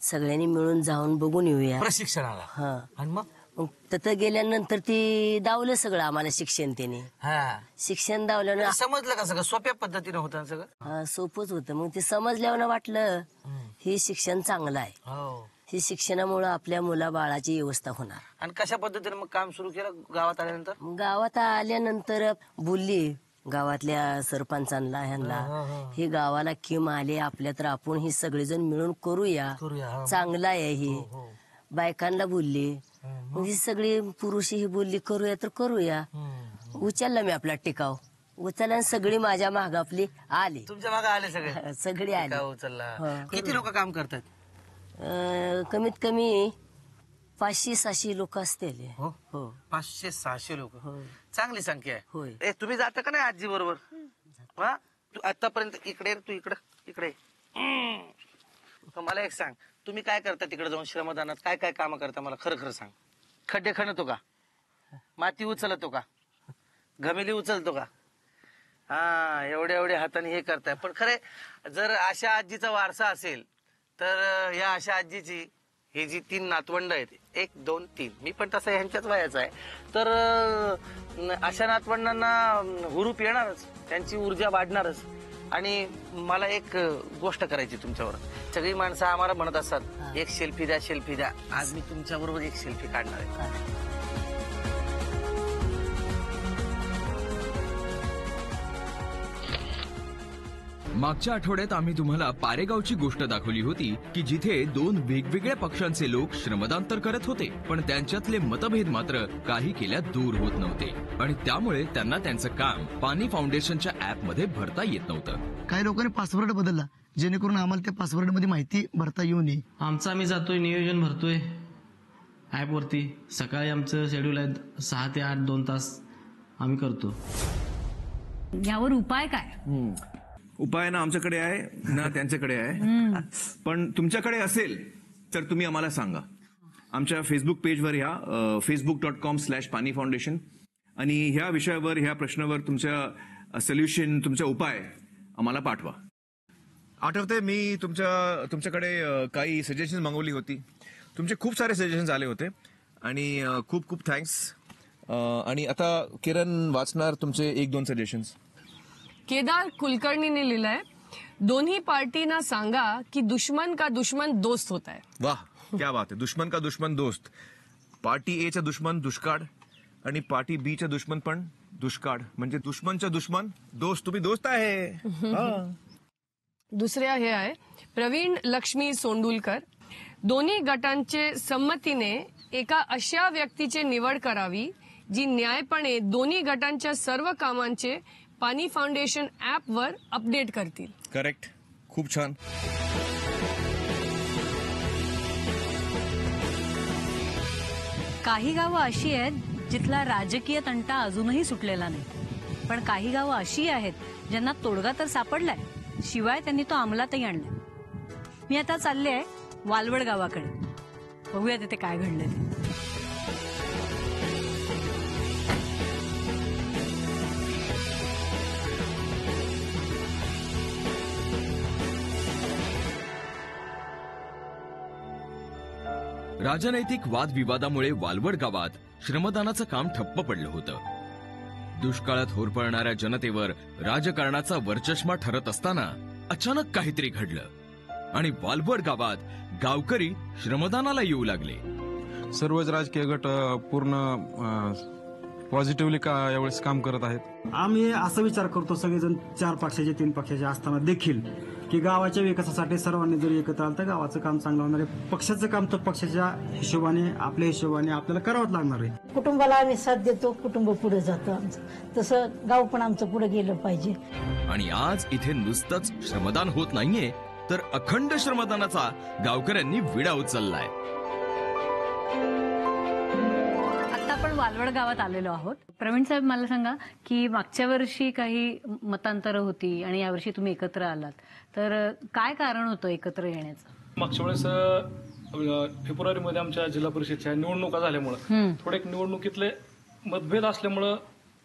सगळ्यांनी मिळून जाऊन बघून येऊया प्रशिक्षणाला. हा. आणि मग तिथं गेल्यानंतर ती दावलं सगळं आम्हाला शिक्षण. त्याने शिक्षण दावल्यानं समजलं का? सगळं सोप्या पद्धतीने होतं सगळं. हा, सोपंच होतं. मग ते समजल्यावर वाटलं हे शिक्षण चांगलं आहे. हे शिक्षणामुळे आपल्या मुला बाळाची व्यवस्था होणार. आणि कशा पद्धतीने मग काम सुरू केलं गावात आल्यानंतर? गावात आल्यानंतर बोलली गावातल्या सरपंचांना ह्यांना, हे गावाला किम आले आपल्या, तर आपण हे सगळेजण मिळून करूया. चांगलं आहे हे. बायकांना बोलली, मग ही सगळी पुरुष ही बोलली करूया तर करूया. उचलला मी आपला टिकाव. उचलला सगळी माझ्या माग आपली आली. तुमच्या मागे आले सगळे? सगळी आली. उचलला. किती लोक काम करतात? कमीत कमी 500-600 लोक असतील. हो, 500-600 लोक. चांगली संख्या आहे. ए, तुम्ही जाता का नाही आजी बरोबर? हा, तू आतापर्यंत इकडे, तू इकडे इकडे. मला एक सांग, तुम्ही काय करता तिकडे जाऊन श्रमदानात? काय काय काम करता मला खरं खरं सांग. खड्डे खणतो का? माती उचलतो का? घमेली उचलतो का? हा, एवढ्या एवढ्या हाताने हे करताय. पण खरे जर अशा आजीचा वारसा असेल तर या अशा आजीची ही जी 3 नातवंड आहेत, 1, 2, 3, मी पण तसा ह्यांच्याच वयाचा आहे, तर अशा नातवंडांना हुरूप येणारच, त्यांची ऊर्जा वाढणारच. आणि मला एक गोष्ट करायची तुमच्यावर. सगळी माणसं आम्हाला म्हणत असतात एक सेल्फी द्या, सेल्फी द्या. आज मी तुमच्या बरोबर एक सेल्फी काढणार आहे. मागच्या आठवड्यात आम्ही तुम्हाला पारेगावची गोष्ट दाखवली होती की जिथे 2 वेगवेगळ्या पक्षांचे लोक श्रमदान तर करत होते, पण त्यांच्यातले मतभेद मात्र काही केल्या दूर होत नव्हते आणि त्यामुळे त्यांना त्यांचं काम पाणी फाउंडेशनच्या ऍप मध्ये भरता येत नव्हतं. काही लोकांनी पासवर्ड बदलला जेणेकरून आम्हाला त्या पासवर्ड मध्ये माहिती भरता येऊ नये. आमचं आम्ही जातोय, नियोजन भरतोय ॲपवरती. सकाळी आमचं शेड्यूल आहे 6 ते 8 2 तास आम्ही करतो. यावर उपाय काय? उपाय ना आमच्याकडे आहे ना त्यांच्याकडे आहे, पण तुमच्याकडे असेल तर तुम्ही आम्हाला सांगा. आमच्या फेसबुक पेजवर या facebook.com/पानी फाउंडेशन आणि ह्या विषयावर, ह्या प्रश्नावर तुमच्या सोल्युशन, तुमचा उपाय आम्हाला पाठवा. आठवते मी तुमच्याकडे काही सजेशन मागवली होती. तुमचे खूप सारे सजेशन्स आले होते आणि खूप खूप थँक्स. आणि आता किरण वाचणार तुमचे 1-2 सजेशन्स. केदार कुलकर्णीने लिहिलंय, दोन्ही पार्टीना सांगा की दुश्मन का दुश्मन दोस्त होता है. वाह, क्या बात है. दुश्मन का दुश्मन दोस्त. पार्टी ए चा दुश्मन दुष्काळ आणि पार्टी बी चा दुश्मन पण दुष्काळ, म्हणजे दुश्मनचा दुश्मन दोस्त. तुम्ही दोस्त आहे. दुसऱ्या हे आहे प्रवीण लक्ष्मी सोंडुलकर, दोन्ही गटांचे संमतीने एका अशा व्यक्तीची निवड करावी जी न्यायपणे दोन्ही गटांच्या सर्व कामांचे पानी फाउंडेशन ऍपवर अपडेट करतील. करेक्ट, खूप छान. काही गावं अशी आहेत जिथला राजकीय तंटा अजूनही सुटलेला नाही, पण काही गावं अशी आहेत ज्यांना तोडगा तर सापडलाय, शिवाय त्यांनी तो अंमलातही आणलाय. मी आता चालले आहे वालवड गावाकडे. बघूया तिथे काय घडलं ते. राजनैतिक वादविवादामुळे वालवड गावात श्रमदानाचं काम ठप्प पडलं होतं. दुष्काळात होरपळणाऱ्या जनतेवर राजकारणाचा वरचष्मा ठरत असताना अचानक काहीतरी घडलं आणि वालवड गावात गावकरी श्रमदानाला येऊ लागले. सर्वच राजकीय गट पूर्ण पॉझिटिव्हली यावेळेस काम करत आहेत. आम्ही असा विचार करतो सगळेजण 4 पक्षाचे 3 पक्षाचे असताना देखील की गावाच्या विकासासाठी सर्वांनी जर एकत्र आलं तर गावाचं काम चांगलं होणार आहे. पक्षाचं काम तर पक्षाच्या हिशोबाने, आपल्या हिशोबाने आपल्याला करावंच लागणार आहे. कुटुंबाला आम्ही साथ देतो, कुटुंब पुढे जातं आमचं, तसं गाव पण आमचं पुढे गेलं पाहिजे. आणि आज इथे नुसतंच श्रमदान होत नाहीये तर अखंड श्रमदानाचा गावकऱ्यांनी विडा उचललाय. आपण वालवड गावात आलेलो आहोत. प्रवीण साहेब, मला सांगा की मागच्या वर्षी काही मतांतरं होती आणि यावर्षी तुम्ही एकत्र आलात, तर काय कारण होतं एकत्र येण्याचं? मागच्या वेळेस फेब्रुवारीमध्ये आमच्या जिल्हा परिषदच्या निवडणुका झाल्यामुळे थोडे निवडणुकीतले मतभेद असल्यामुळं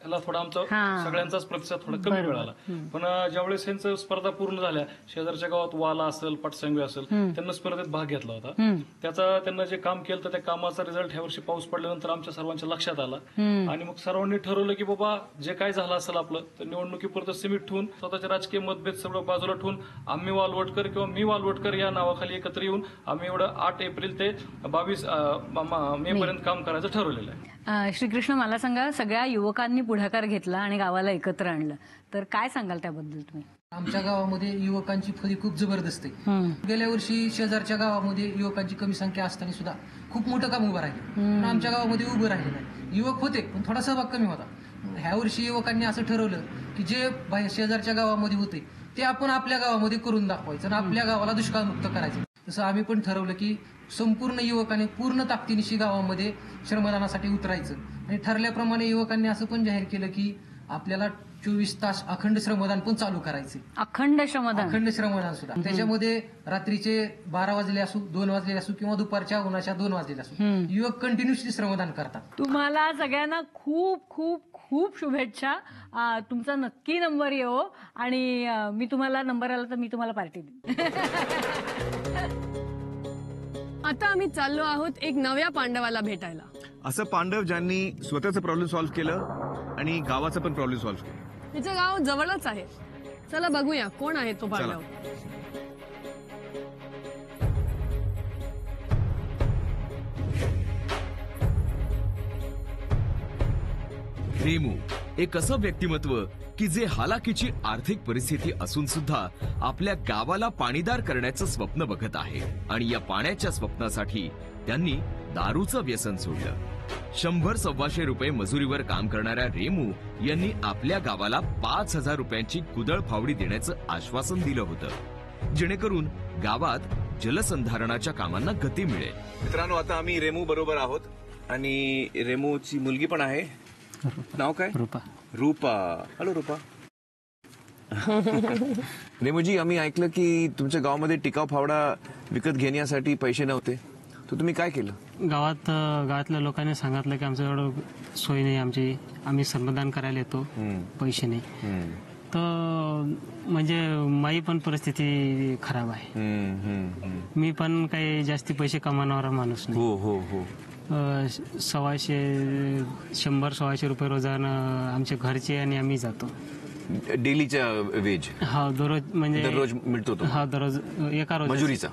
याला थोडा आमचा सगळ्यांचाच प्रतिसाद थोडा कमी मिळाला. पण ज्यावेळेस यांचं स्पर्धा पूर्ण झाल्या, शेजारच्या गावात वाला असेल, पटसंगवी असेल, त्यांना स्पर्धेत भाग घेतला होता. त्याचा त्यांना जे काम केलं तर त्या कामाचा रिझल्ट ह्या वर्षी पाऊस पडल्यानंतर आमच्या सर्वांच्या लक्षात आला आणि मग सर्वांनी ठरवलं की बाबा जे काय झालं असेल आपलं तर निवडणुकीपुरतं सीमित ठेवून स्वतःचे राजकीय मतभेद सगळं बाजूला ठेवून आम्ही वालवडकर किंवा मी वालवडकर या नावाखाली एकत्र येऊन आम्ही एवढं 8 एप्रिल ते 22 मे पर्यंत काम करायचं ठरवलेलं आहे. श्रीकृष्ण, मला सांगा, सगळ्या युवकांनी पुढाकार घेतला आणि गावाला एकत्र आणलं, तर काय सांगाल त्याबद्दल तुम्ही? आमच्या गावामध्ये युवकांची फळी खूप जबरदस्त आहे. गेल्या वर्षी शेजारच्या गावामध्ये युवकांची कमी संख्या असताना सुद्धा खूप मोठं काम उभं राहिलं, पण आमच्या गावामध्ये उभं राहिलं नाही. युवक होते पण थोडा सहभाग कमी होता. ह्या वर्षी युवकांनी असं ठरवलं की जे शेजारच्या गावामध्ये होते ते आपण आपल्या गावामध्ये करून दाखवायचं आणि आपल्या गावाला दुष्काळमुक्त करायचं. तसं आम्ही पण ठरवलं की संपूर्ण युवकांनी पूर्ण ताकदीनिशी गावामध्ये श्रमदानासाठी उतरायचं आणि ठरल्याप्रमाणे युवकांनी असं पण जाहीर केलं की आपल्याला 24 तास अखंड श्रमदान पण चालू करायचे. अखंड श्रमदान सुद्धा. त्याच्यामध्ये रात्रीचे 12 वाजले असू, 2 वाजले असू किंवा दुपारच्या उन्हाच्या 2 वाजले असू, युवक कंटिन्युअसली श्रमदान करतात. तुम्हाला सगळ्यांना खूप खूप खूप शुभेच्छा. तुमचा नक्की नंबर येवो आणि मी तुम्हाला नंबर आला तर मी तुम्हाला पार्टी देईन. आता आम्ही चाललो आहोत एक नव्या पांडवाला भेटायला. असं पांडव ज्यांनी स्वतःचं प्रॉब्लेम सॉल्व्ह केलं आणि गावाचं पण प्रॉब्लेम सॉल्व्ह केलं. तिचं गाव जवळच आहे. चला बघूया कोण आहे तो पांडव. रेमू एक असं व्यक्तिमत्व की जे हालाकीची आर्थिक परिस्थिती असून सुद्धा आपल्या गावाला पाणीदार करण्याचं स्वप्न बघत आहे आणि या पाण्याच्या स्वप्नासाठी त्यांनी दारूचं व्यसन सोडलं. 100-125 रुपये मजुरीवर काम करणाऱ्या रेमू यांनी आपल्या गावाला 5,000 रुपयांची कुदळ फावडी देण्याचं आश्वासन दिलं होतं, जेणेकरून गावात जलसंधारणाच्या कामांना गती मिळेल. मित्रांनो, आता आम्ही रेमू बरोबर आहोत आणि रेमूची मुलगी पण आहे. नाव काय? रूपा. रूपा. हॅलो रूपा. रेमूजी, आम्ही ऐकलं की तुमच्या गावामध्ये टिकाव फावडा विकत घेण्यासाठी पैसे नव्हते, तर तुम्ही काय केलं? गावातल्या लोकांनी सांगितलं की आमच्याकडं सोय नाही, आम्ही श्रमदान करायला येतो, पैसे नाही. तर म्हणजे माझी पण परिस्थिती खराब आहे. मी पण काही जास्ती पैसे कमावणारा माणूस नाही. 100-125 रुपये रोजानं आमच्या घरचे आणि आम्ही जातो. डेलीचा वेज? हा, दररोज म्हणजे दररोज मिळतो तो? हा, दररोज एका रोज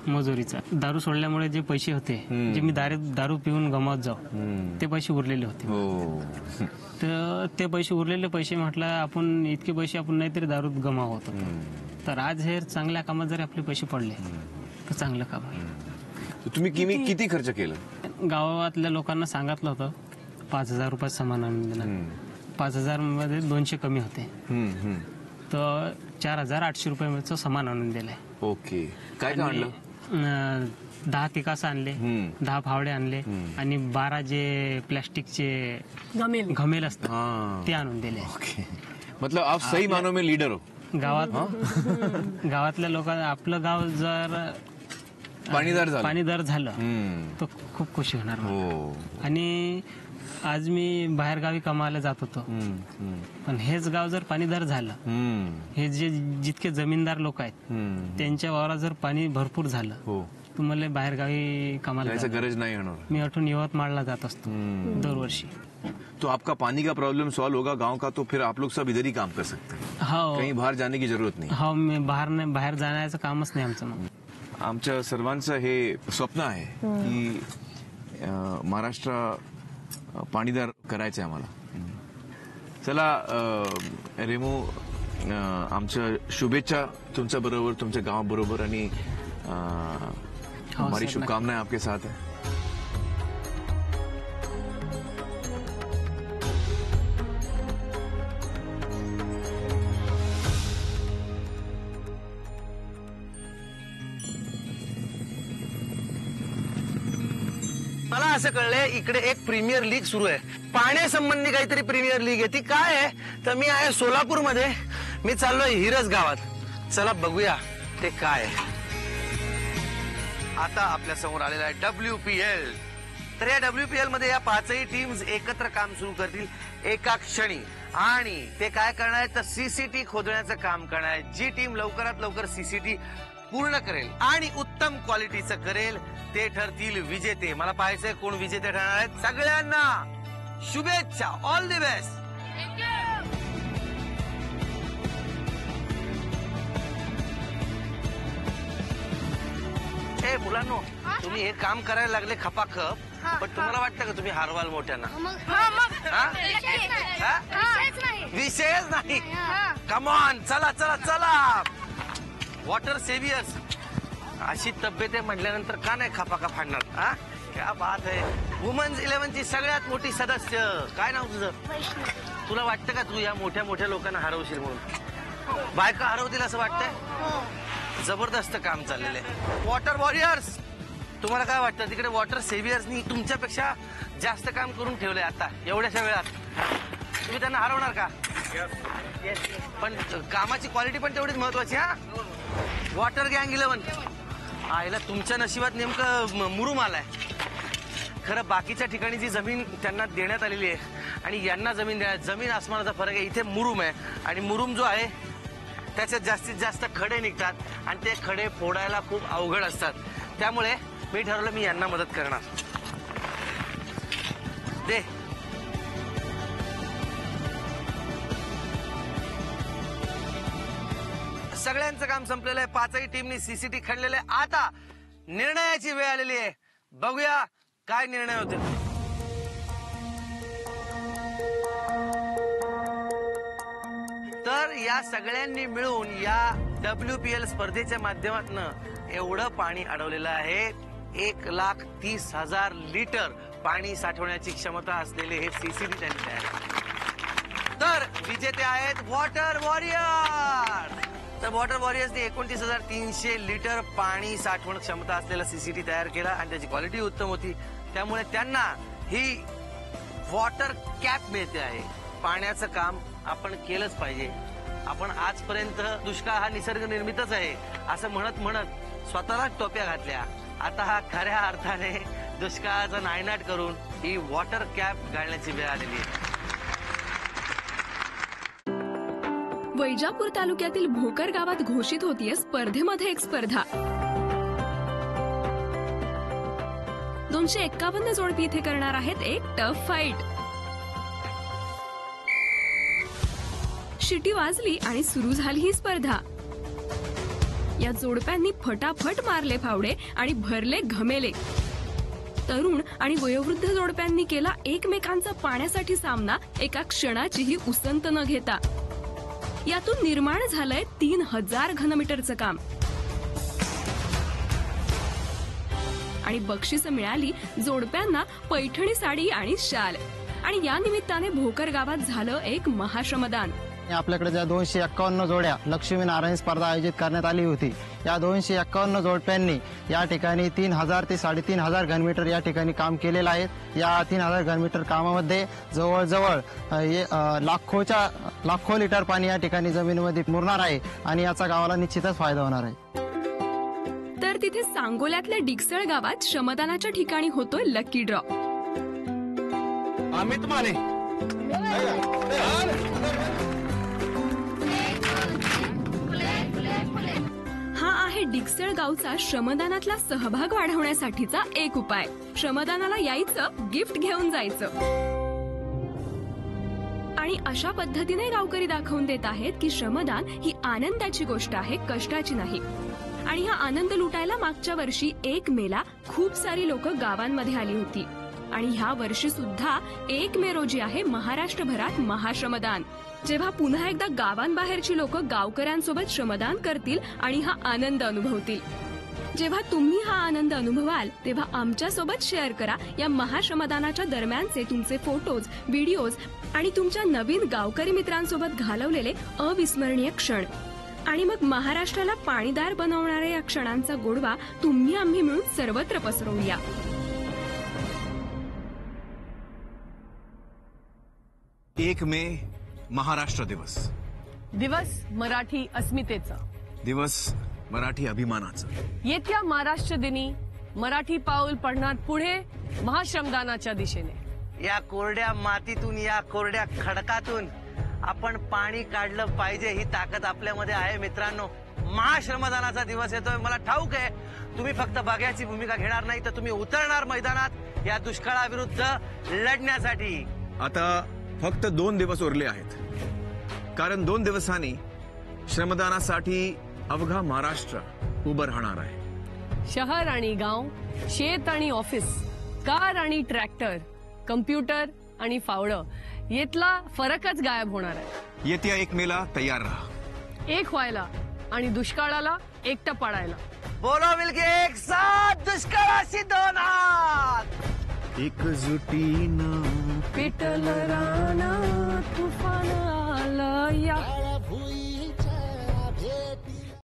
मजुरीचा. दारू सोडल्यामुळे जे पैसे होते, जे मी दारू पिऊन गमावत जाऊ, ते पैसे उरलेले होते. तर ते उरलेले पैसे म्हटलं आपण इतके पैसे आपण नाहीतरी दारूत गमाव होतो. तर आज हे चांगल्या कामात जरी आपले पैसे पडले तर चांगलं काम आहे. तुम्ही किती खर्च केलं? गावातल्या लोकांना सांगितलं होतं 5,000 रुपये सामान आणून देणार. 5,000 मध्ये 200 कमी होते, तर 4,800 रुपयाचं सामान आणून दिलंय. ओके. काय आणलं? 10 पिकास आणले, 10 फावडे आणले आणि 12 जे प्लास्टिकचे घमेल असतात ते आणून दिले. मतलब आप सही मानो में लीडर हो. गावातल्या लोकांना आपलं गाव जर पाणीदार झालं तर खूप खुशी होणार. आणि आज मी बाहेर गावी कमायला जात होतो, पण हेच गाव जर पाणीदार झालं, हे जितके जमीनदार लोक आहेत त्यांच्या वावरात जर पाणी भरपूर झालं, तुम्हाला बाहेर गावी कामाला गरज नाही होणार. मी अठून यवतमाळला जात असतो दरवर्षी. तो आपका पानी का प्रॉब्लम सॉल्व होगा गांव का, तो फिर आप लोग सब इधर ही काम कर सकते हैं. कहीं बाहेर जाने की जरूरत नाही. हो, बाहेर जाण्याचं कामच नाही आमचं. मग आमच्या सर्वांचं हे स्वप्न आहे की महाराष्ट्र पाणीदार करायचं आहे आम्हाला. चला रेमू, आमच्या शुभेच्छा तुमच्या बरोबर, तुमच्या गावाबरोबर, आणि हमारी शुभकामनाएं आपके साथ है. मला असं कळलंय इकडे एक प्रीमियर लीग सुरू आहे, पाण्यासंबंधी काहीतरी प्रीमियर लीग आहे. ती काय आहे तर मी आहे सोलापूरमध्ये, मी चाललोय हिरज गावात. चला बघूया ते काय आहे. आता आपल्या समोर आलेला आहे WPL. तर या WPL मध्ये या 5ही टीम्स एकत्र काम सुरू करतील एका क्षणी, आणि ते काय करणार आहे तर CCT खोदण्याचं काम करणार आहे. जी टीम लवकरात लवकर CCT पूर्ण करेल आणि उत्तम क्वालिटीचं करेल ते ठरतील विजेते. मला पाहायचंय कोण विजेते ठरणार आहेत. सगळ्यांना शुभेच्छा, ऑल दी बेस्ट. हे मुलांनो, तुम्ही हे काम करायला लागले खपाखप, पण तुम्हाला वाटतं का तुम्ही हारवाल मोठ्यांना? विषयच नाही. कमॉन, चला चला चला. वॉटर सेव्हियर्स अशी तब्येत आहे म्हटल्यानंतर का नाही खपाखप फाडणार? क्या बात आहे. वुमन्स 11ची सगळ्यात मोठी सदस्य, काय नाव तुझं? तुला वाटतं का तू या मोठ्या मोठ्या लोकांना हरवशील म्हणून? बायका हरवतील असं वाटतंय? जबरदस्त काम चाललेलं आहे. वॉटर वॉरियर्स, तुम्हाला काय वाटतं तिकडे वॉटर सेव्हियर्सनी तुमच्यापेक्षा जास्त काम करून ठेवलंय आता एवढ्याशा वेळात? तुम्ही त्यांना हरवणार का? पण कामाची क्वालिटी पण तेवढीच महत्वाची. वॉटर गँग 11 आईला तुमच्या नशिबात नेमकं मुरुम आलाय. खरं बाकीच्या ठिकाणी जी जमीन त्यांना देण्यात आलेली आहे आणि यांना जमीन आसमानाचा फरक आहे. इथे मुरुम आहे आणि मुरुम जो आहे त्याच्यात जास्तीत जास्त खडे निघतात आणि ते खडे फोडायला खूप अवघड असतात. त्यामुळे मी ठरवलं मी यांना मदत करणार. दे. सगळ्यांचं काम संपलेलं आहे. 5ही टीमनी CCT खणलेले. आता निर्णयाची वेळ आलेली आहे. बघूया काय निर्णय होते. तर या सगळ्यांनी मिळून या WPL स्पर्धेच्या माध्यमातून एवढं पाणी अडवलेलं आहे. 1,30,000 लिटर पाणी साठवण्याची क्षमता असलेले हे CCD त्यांनी तयार केले. तर विजेते आहेत वॉटर वॉरियर. तर वॉटर वॉरियर्सने 29,300 लिटर पाणी साठवण क्षमता असलेला CCD तयार केला आणि त्याची क्वालिटी उत्तम होती. त्यामुळे त्यांना ही वॉटर कॅप मिळते आहे. पाण्याचं काम आपण केलंच पाहिजे. आपण आजपर्यंत दुष्काळ हा निसर्ग निर्मितच आहे असं म्हणत म्हणत स्वतःलाच टोप्या घातल्या. आता हा खऱ्या अर्थाने दुष्काळाचा नायनाट करून ही वॉटर कॅप घालण्याची वेळ आलेली आहे. वैजापूर तालुक्यातील भोकर गावात घोषित होतीये स्पर्धेमध्ये एक स्पर्धा. 251 जोडपी इथे करणार आहेत एक टफ फाईट. शिटी वाजली आणि सुरू झाली ही स्पर्धा. या जोडप्यांनी फटाफट मारले फावडे आणि भरले घमेले. तरुण आणि वयोवृद्ध जोडप्यांनी केला एकमेकांचा पाण्यासाठी सामना एका क्षणाचीही उसंत न घेता. यातून निर्माण झालंय 3,000 घनमीटरचं काम आणि बक्षिसं मिळाली जोडप्यांना पैठणी साडी आणि शाल. आणि या निमित्ताने भोकर गावात झालं एक महाश्रमदान. आपल्याकडे ज्या 251 जोड्या लक्ष्मीनारायण स्पर्धा आयोजित करण्यात आली होती, या 251 जोडप्यांनी या ठिकाणी 3,000 ते 3,500 घनमीटर या ठिकाणी काम केलेलं आहे. या 3,000 घनमीटर कामामध्ये जवळजवळ लाखो लिटर पाणी या ठिकाणी जमिनीमध्ये मुरणार आहे आणि याचा गावाला निश्चितच फायदा होणार आहे. तर तिथे सांगोल्यातल्या डिकसळ गावात श्रमदानाच्या ठिकाणी होतोय लकी ड्रॉ. अमित माने हा आहे डिकसळ गावचा श्रमदानातला सहभाग वाढवण्यासाठीचा एक उपाय. श्रमदानाला यायचं, गिफ्ट घेऊन जायचं. आणि अशा पद्धतीने गावकरी दाखवून देत आहेत की श्रमदान ही आनंदाची गोष्ट आहे, कष्टाची नाही. आणि हा आनंद लुटायला मागच्या वर्षी 1 मेला खूप सारी लोक गावांमध्ये आली होती. आणि ह्या वर्षी सुद्धा 1 मे रोजी आहे महाराष्ट्रभरात महाश्रमदान. जेव्हा पुन्हा एकदा गावांबाहेरची लोक गावकऱ्यांसोबत श्रमदान करतील आणि हा आनंद अनुभवतील. जेव्हा तुम्ही हा आनंद अनुभवाल तेव्हा आमच्यासोबत शेअर करा या महाश्रमदानाच्या दरम्यानचे तुमचे फोटोज, व्हिडिओज आणि तुमच्या नवीन गावकरी मित्रांसोबत घालवलेले अविस्मरणीय क्षण. आणि मग महाराष्ट्राला पाणीदार बनवणाऱ्या या क्षणांचा गोडवा तुम्ही आम्ही मिळून सर्वत्र पसरवूया. 1 मे महाराष्ट्र दिवस. दिवस मराठी अस्मितेचा, दिवस मराठी अभिमानाचा. येत्या महाराष्ट्र दिनी मराठी पाऊल पडणार पुढे महाश्रमदानाच्या दिशेने. या कोरड्या मातीतून, या कोरड्या खडकातून आपण पाणी काढलं पाहिजे ही ताकद आपल्यामध्ये आहे मित्रांनो. महाश्रमदानाचा दिवस येतोय. मला ठाऊक आहे तुम्ही फक्त बघ्याची भूमिका घेणार नाही तर तुम्ही उतरणार मैदानात या दुष्काळाविरुद्ध लढण्यासाठी. आता फक्त 2 दिवस उरले आहेत, कारण 2 दिवसांनी श्रमदानासाठी अवघा महाराष्ट्र उभं राहणार आहे. शहर आणि गाव, शेत आणि ऑफिस, कार आणि ट्रॅक्टर, कम्प्युटर आणि फावडं यातला फरकच गायब होणार आहे. येत्या 1 मेला तयार राहा, एक व्हायला आणि दुष्काळाला एकटं पाडायला. बोलो मिलके एक साथ दुष्काळाशी 2 हात. एकजुटीनं पेटलं रान, तुफान आलं या.